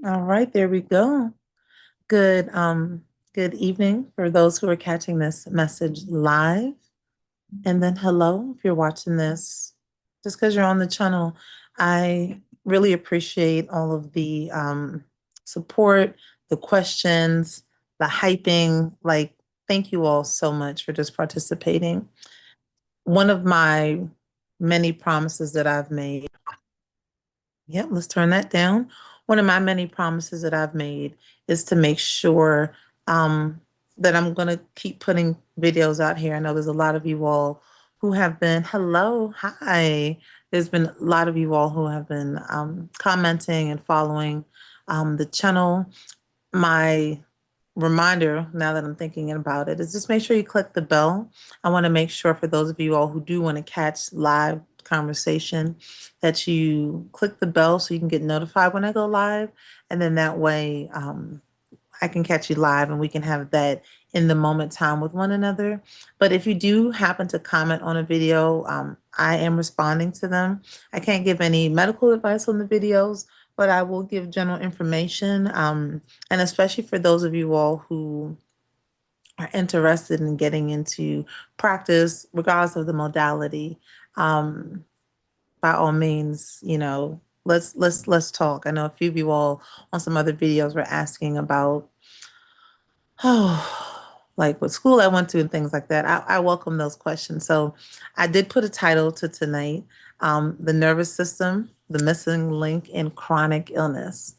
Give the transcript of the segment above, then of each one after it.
All right, there we go. Good, good evening for those who are catching this message live. And then hello, if you're watching this, just because you're on the channel, I really appreciate all of the support, the questions, the hyping. Like, thank you all so much for just participating. One of my many promises that I've made. Yep, let's turn that down. One of my many promises that I've made is to make sure um, that I'm going to keep putting videos out here. I know there's a lot of you all who have been, hello, hi. There's been a lot of you all who have been commenting and following the channel. My reminder, now that I'm thinking about it, is just make sure you click the bell. I want to make sure for those of you all who do want to catch live conversation that you click the bell so you can get notified when I go live. And then that way I can catch you live and we can have that in the moment time with one another. But if you do happen to comment on a video, I am responding to them. I can't give any medical advice on the videos, but I will give general information. And especially for those of you all who are interested in getting into practice, regardless of the modality, um, by all means, let's talk. I know a few of you all on some other videos were asking about like what school I went to and things like that. I welcome those questions. So I did put a title to tonight, The Nervous System, the Missing Link in Chronic Illness.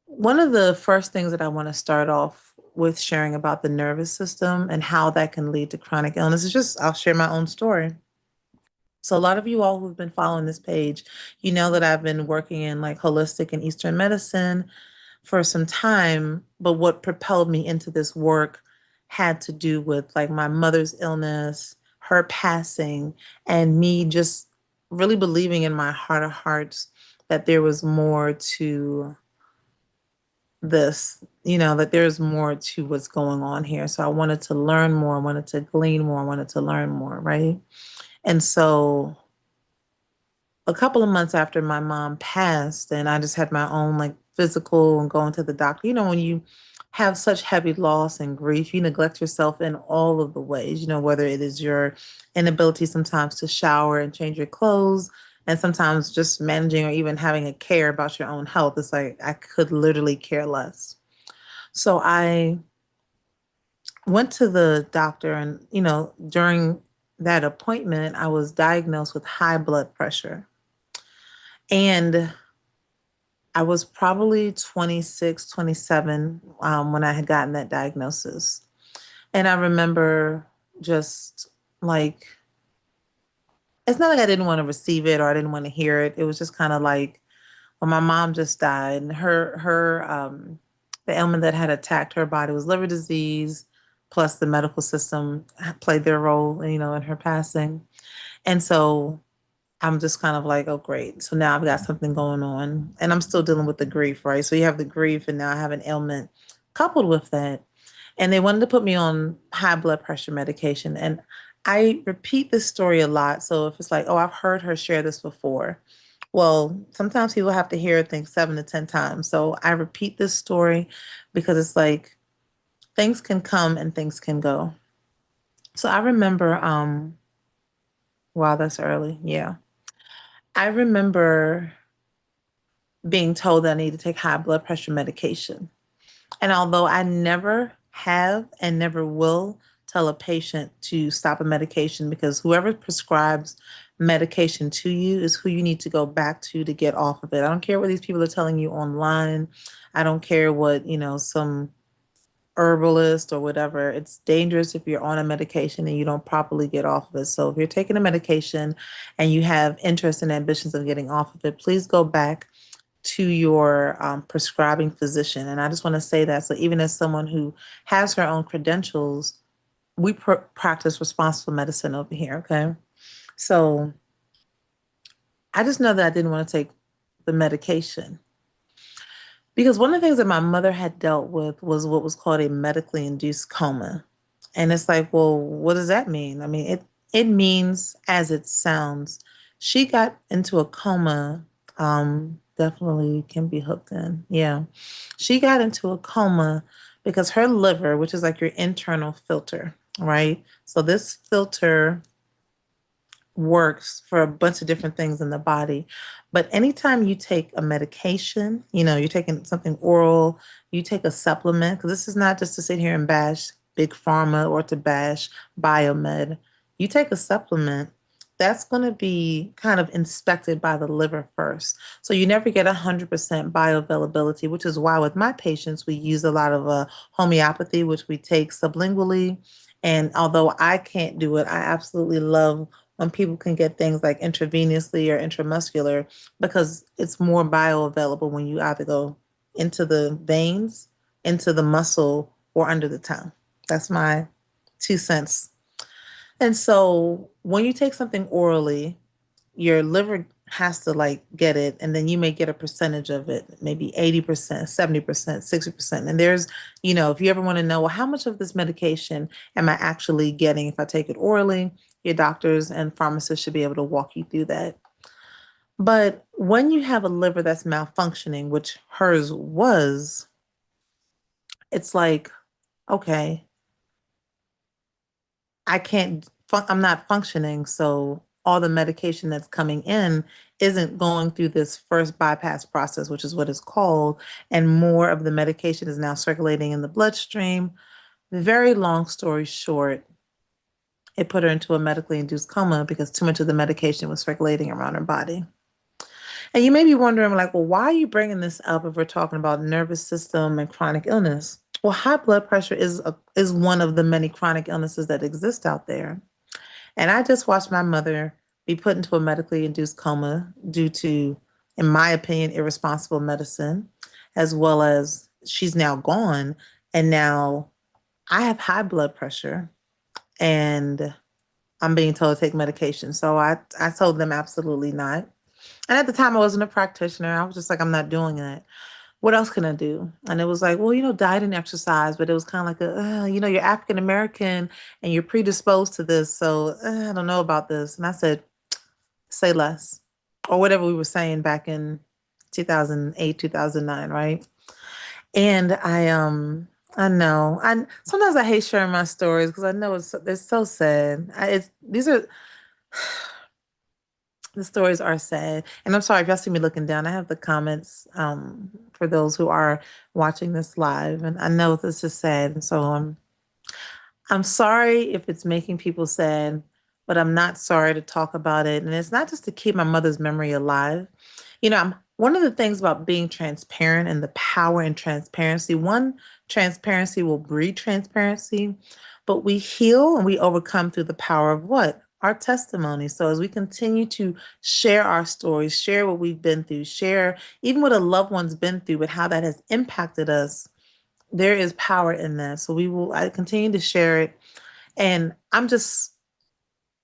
One of the first things that I want to start off with sharing about the nervous system and how that can lead to chronic illness is just, I'll share my own story. So a lot of you all who've been following this page, you know that I've been working in like holistic and Eastern medicine for some time, but what propelled me into this work had to do with like my mother's illness, her passing, and me just really believing in my heart of hearts that there was more to this, that there's more to what's going on here. So I wanted to learn more, I wanted to glean more, I wanted to learn more, right? And so a couple of months after my mom passed, and I just had my own like physical and going to the doctor. When you have such heavy loss and grief, you neglect yourself in all of the ways, whether it is your inability sometimes to shower and change your clothes, and sometimes just managing or even having a care about your own health. It's like I could literally care less. So I went to the doctor, and, during that appointment, I was diagnosed with high blood pressure. And I was probably 26, 27 when I had gotten that diagnosis. And I remember just like, it's not like I didn't want to receive it or I didn't want to hear it. It was just kind of like, when my mom just died, and the ailment that had attacked her body was liver disease, plus the medical system played their role, in her passing. And so I'm just kind of like, oh, great. So now I've got something going on, and I'm still dealing with the grief, right? So you have the grief, and now I have an ailment coupled with that. And they wanted to put me on high blood pressure medication. And I repeat this story a lot. So if it's like, oh, I've heard her share this before. Well, sometimes people have to hear it, think 7 to 10 times. So I repeat this story because it's like things can come and things can go. So I remember, wow, that's early. Yeah. I remember being told that I need to take high blood pressure medication. And although I never have and never will tell a patient to stop a medication, because whoever prescribes medication to you is who you need to go back to get off of it. I don't care what these people are telling you online. I don't care what, some herbalist or whatever. It's dangerous if you're on a medication and you don't properly get off of it. So if you're taking a medication and you have interest and ambitions of getting off of it, please go back to your prescribing physician. And I just want to say that. So even as someone who has her own credentials, we practice responsible medicine over here. Okay. So I just know that I didn't want to take the medication because one of the things that my mother had dealt with was what was called a medically induced coma. And it's like, well, what does that mean? I mean, it means as it sounds. She got into a coma definitely can be hooked in. Yeah. She got into a coma because her liver, which is like your internal filter, right? So this filter works for a bunch of different things in the body. But anytime you take a medication, you're taking something oral, you take a supplement, because this is not just to sit here and bash big pharma or to bash biomed. You take a supplement, that's going to be kind of inspected by the liver first. So you never get 100% bioavailability, which is why with my patients, we use a lot of homeopathy, which we take sublingually. And although I can't do it, I absolutely love when people can get things like intravenously or intramuscular because it's more bioavailable when you either go into the veins, into the muscle, or under the tongue. That's my 2 cents. And so when you take something orally, your liver has to like get it, and then you may get a percentage of it, maybe 80%, 70%, 60%. And there's, if you ever want to know, well, how much of this medication am I actually getting if I take it orally? Your doctors and pharmacists should be able to walk you through that. But when you have a liver that's malfunctioning, which hers was, it's like, okay, I'm not functioning. So all the medication that's coming in isn't going through this first bypass process, which is what it's called. And more of the medication is now circulating in the bloodstream. Very long story short, it put her into a medically induced coma because too much of the medication was circulating around her body. And you may be wondering, like, well, why are you bringing this up if we're talking about nervous system and chronic illness? Well, high blood pressure is one of the many chronic illnesses that exist out there. And I just watched my mother be put into a medically induced coma due to, in my opinion, irresponsible medicine, as well as she's now gone. And now I have high blood pressure and I'm being told to take medication. So I told them absolutely not. And at the time, I wasn't a practitioner. I was just like, I'm not doing it. What else can I do? And it was like, well, diet and exercise, but it was kind of like, you're African American and you're predisposed to this. So I don't know about this. And I said, say less, or whatever we were saying back in 2008, 2009, right? And I know, I sometimes I hate sharing my stories because I know it's so sad. These are the stories are sad. And I'm sorry if y'all see me looking down. I have the comments for those who are watching this live. And I know this is sad. And so I'm sorry if it's making people sad, but I'm not sorry to talk about it. And it's not just to keep my mother's memory alive. One of the things about being transparent and the power in transparency, one, transparency will breed transparency, but we heal and we overcome through the power of what? Our testimony. So as we continue to share our stories, share what we've been through, share even what a loved one's been through, but how that has impacted us, there is power in that. So I continue to share it. And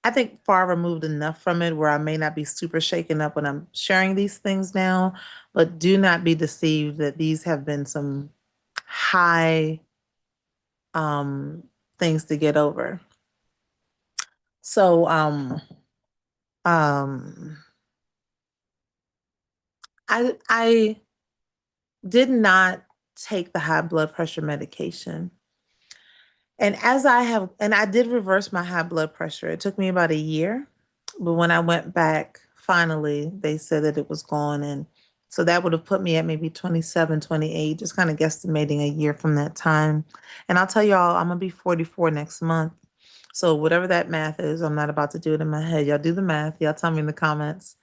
I think far removed enough from it where I may not be super shaken up when I'm sharing these things now, but do not be deceived that these have been some high um, things to get over. So um, I did not take the high blood pressure medication. And I did reverse my high blood pressure. It took me about a year, but when I went back, finally, they said that it was gone. And so that would have put me at maybe 27, 28, just kind of guesstimating a year from that time. And I'll tell y'all, I'm gonna be 44 next month. So whatever that math is, I'm not about to do it in my head. Y'all do the math. Y'all tell me in the comments.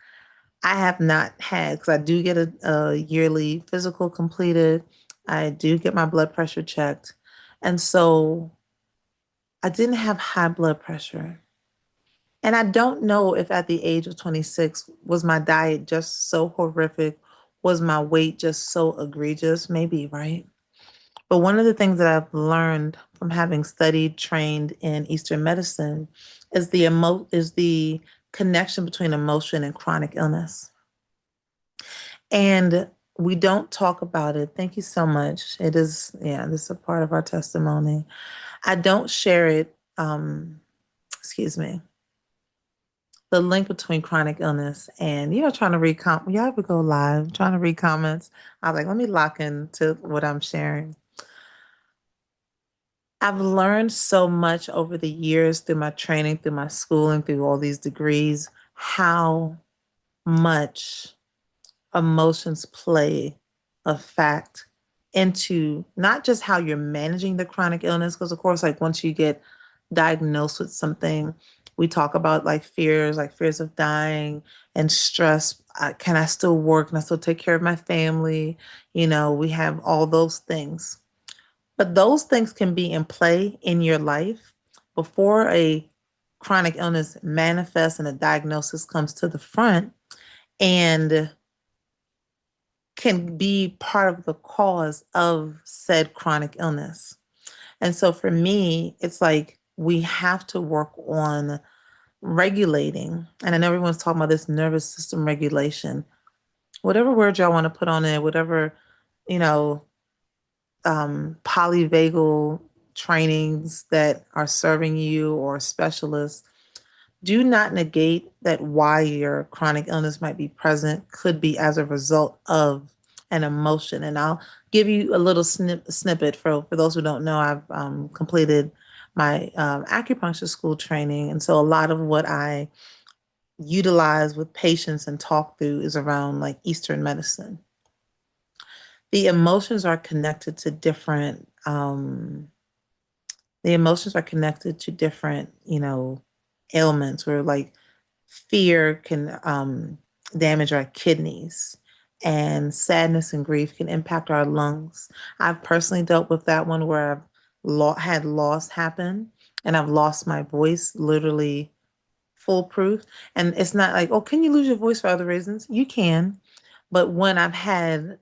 I have not had, because I do get a yearly physical completed. I do get my blood pressure checked. And so I didn't have high blood pressure. And I don't know if at the age of 26, was my diet just so horrific? Was my weight just so egregious? Maybe, right? But one of the things that I've learned from having studied, trained in Eastern medicine is the connection between emotion and chronic illness. And we don't talk about it. Thank you so much. It is, yeah, this is a part of our testimony. I don't share it, excuse me. the link between chronic illness and, trying to read yeah, I would go live, trying to read comments. I was like, let me lock into what I'm sharing. I've learned so much over the years through my training, through my schooling, through all these degrees, how much emotions play a fact into not just how you're managing the chronic illness, because of course, like once you get diagnosed with something, we talk about like fears of dying and stress. Can I still work? Can I still take care of my family? We have all those things. But those things can be in play in your life before a chronic illness manifests and a diagnosis comes to the front and can be part of the cause of said chronic illness. And so for me, it's like we have to work on regulating. And I know everyone's talking about this nervous system regulation. Whatever word y'all want to put on it, whatever, you know, polyvagal trainings that are serving you or specialists, do not negate that why your chronic illness might be present could be as a result of an emotion. And I'll give you a little snippet for those who don't know. I've completed my acupuncture school training. And so a lot of what I utilize with patients and talk through is around like Eastern medicine. The emotions are connected to different, the emotions are connected to different, ailments where like fear can damage our kidneys and sadness and grief can impact our lungs. I've personally dealt with that one where I've had loss happen and I've lost my voice literally foolproof. And it's not like, oh, can you lose your voice for other reasons? You can. But when I've had,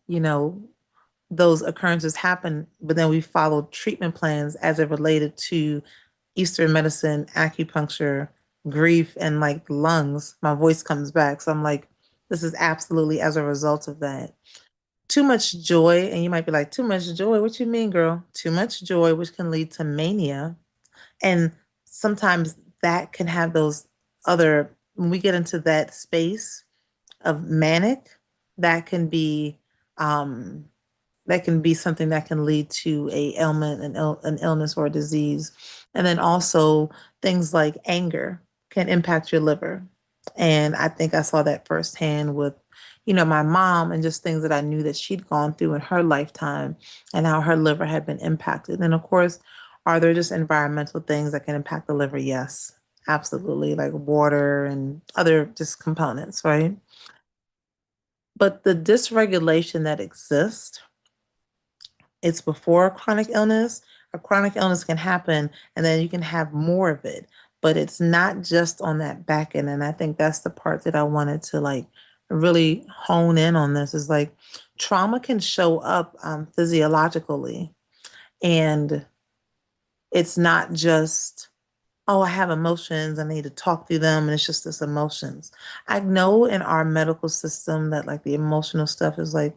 those occurrences happen, but then we followed treatment plans as it related to Eastern medicine, acupuncture, grief, and like lungs, my voice comes back. So I'm like, this is absolutely as a result of that. Too much joy, and you might be like, too much joy? What you mean, girl? Too much joy, which can lead to mania. And sometimes that can have those when we get into that space of manic, that can be um, that can be something that can lead to a ailment, an illness or a disease. And then also things like anger can impact your liver. And I think I saw that firsthand with, my mom and just things that I knew that she'd gone through in her lifetime and how her liver had been impacted. And of course, are there just environmental things that can impact the liver? Yes, absolutely, like water and other just components, right? But the dysregulation that exists, it's before a chronic illness. A chronic illness can happen and then you can have more of it. But it's not just on that back end. And I think that's the part that I wanted to like really hone in on this is like trauma can show up physiologically. And it's not just, oh, I have emotions, I need to talk through them, and it's just this emotions. I know in our medical system that like the emotional stuff is like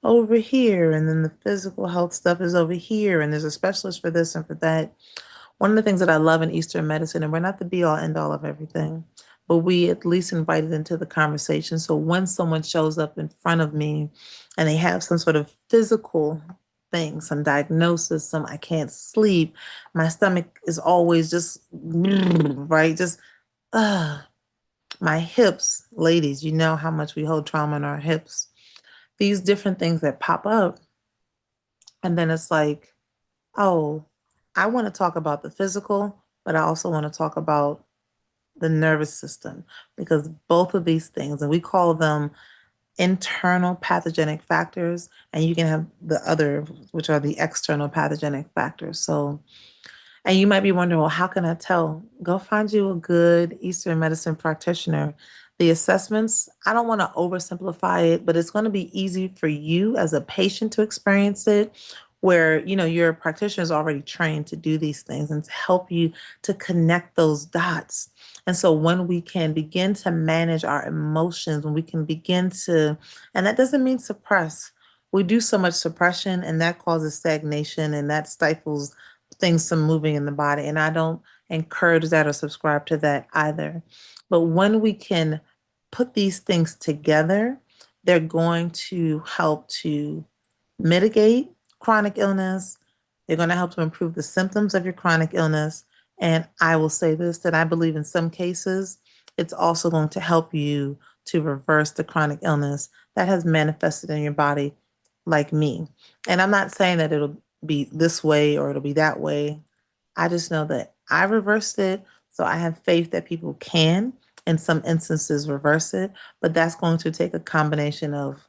over here, and then the physical health stuff is over here, and there's a specialist for this and for that. One of the things that I love in Eastern medicine, and we're not the be all end all of everything, but we at least invite it into the conversation. So when someone shows up in front of me and they have some sort of physical thing, some diagnosis, some I can't sleep, my stomach is always just right, just uh, my hips, ladies, you know how much we hold trauma in our hips. These different things that pop up, and then it's like, oh, I want to talk about the physical, but I also want to talk about the nervous system because both of these things, and we call them internal pathogenic factors, and you can have the other, which are the external pathogenic factors. So, and you might be wondering, well, how can I tell? Go find you a good Eastern medicine practitioner. The assessments, I don't want to oversimplify it, but it's going to be easy for you as a patient to experience it, where, your practitioner is already trained to do these things and to help you to connect those dots. And so when we can begin to manage our emotions, when we can begin to, and that doesn't mean suppress. We do so much suppression and that causes stagnation and that stifles things from moving in the body. And I don't encourage that or subscribe to that either. But when we can put these things together, they're going to help to mitigate chronic illness. They're going to help to improve the symptoms of your chronic illness. And I will say this, that I believe in some cases, it's also going to help you to reverse the chronic illness that has manifested in your body, like me. And I'm not saying that it'll be this way or it'll be that way. I just know that I reversed it. So I have faith that people can, in some instances, reverse it. But that's going to take a combination of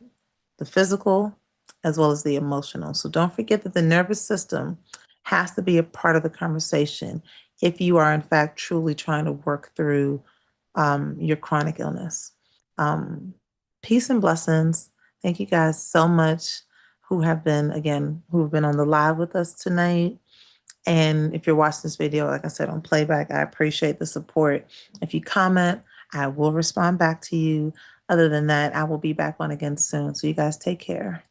the physical as well as the emotional. So don't forget that the nervous system has to be a part of the conversation if you are, in fact, truly trying to work through your chronic illness. Um, Peace and blessings. Thank you guys so much who have been, again, who have been on the live with us tonight. And if you're watching this video, like I said, on playback, I appreciate the support. If you comment, I will respond back to you. Other than that, I will be back on again soon. So you guys take care.